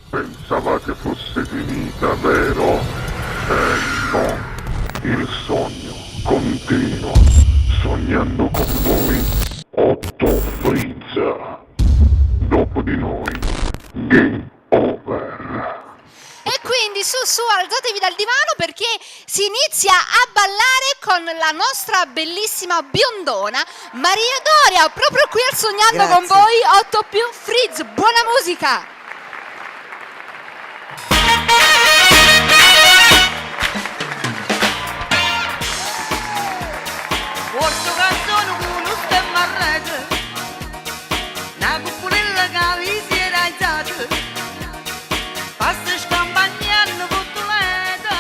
Pensavate fosse finita, vero? No, il sogno continua, sognando con voi, Otto Frizza. Dopo di noi, game over. E quindi su, alzatevi dal divano perché si inizia a ballare con la nostra bellissima biondona Maria Doria, proprio qui al Sognando con Grazie. voi, 8 più Frizz. Buona musica! Porto canzone con uno stemma a rete, una cupolella che vi si era alzata, passa scampagnando bottoletta,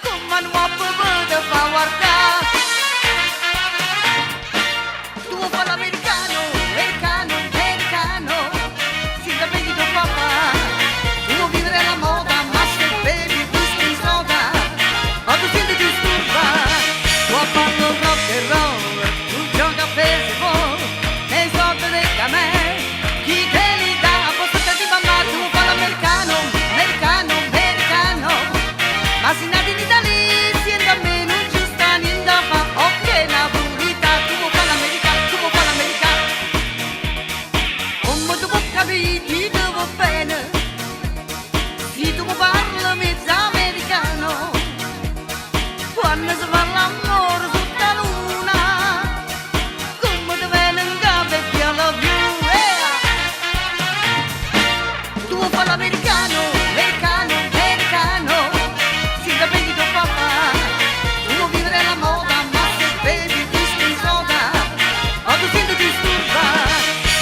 come un mappo per fa guardare. Tu fa l'americano, americano, americano, si da vedi tuo papà, tu vuoi vivere la moda, ma se bevi whisky soda, ma tu senti disturba. Tu fanno rock and roll, tu gioca a baseball, nei soldi del camè, chi te li dà? A posto di mamma, tu fa l'americano, americano, americano, ma se nati in Italia, siendo a me non ci sta niente da fa, ok, la purità, tu fa l'americano, tu fa l'americano, come tu puoi capire, ti devo bene, se tu parli mezzo americano, quando si fa l'amore sotto la luna, come ti viene in capo e ti alla più, tu fa l'americano, americano, americano, si capisci tuo papà, tu vuoi vivere la moda, ma se bevi whisky soda, o tu senti disturba,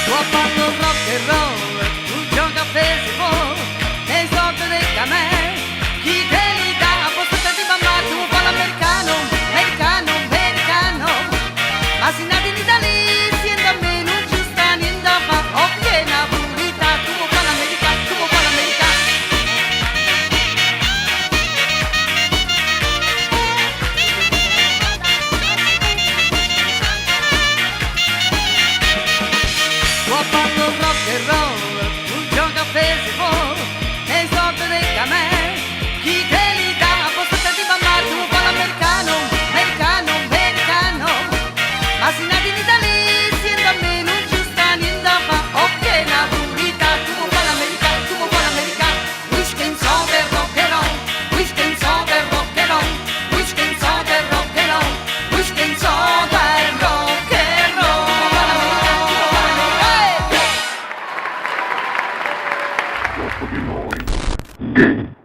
tu fanno rock and roll, tu gioca a baseball, nei soldi del camè, chi te li dà? A posto di mamma, tu fa l'americano, americano, americano, ma se nati in Italia, siendo a me non ci sta niente da fa, ok, la purità, tu fa l'americano, tu fa l'americano. Tu fanno rock and roll, tu gioca a baseball, nei soldi del camè, chi te li dà? A posto di mamma, tu fa l'americano, americano, americano, ma se nati in Italia, siendo a me non ci sta niente da fa, ok, la purità, tu fa l'americano, tu fa l'americano, whisky and soda, rock and roll, whisky and soda, rock and roll, whisky and soda, rock and roll, whisky and soda, rock and roll. Dopo di noi, game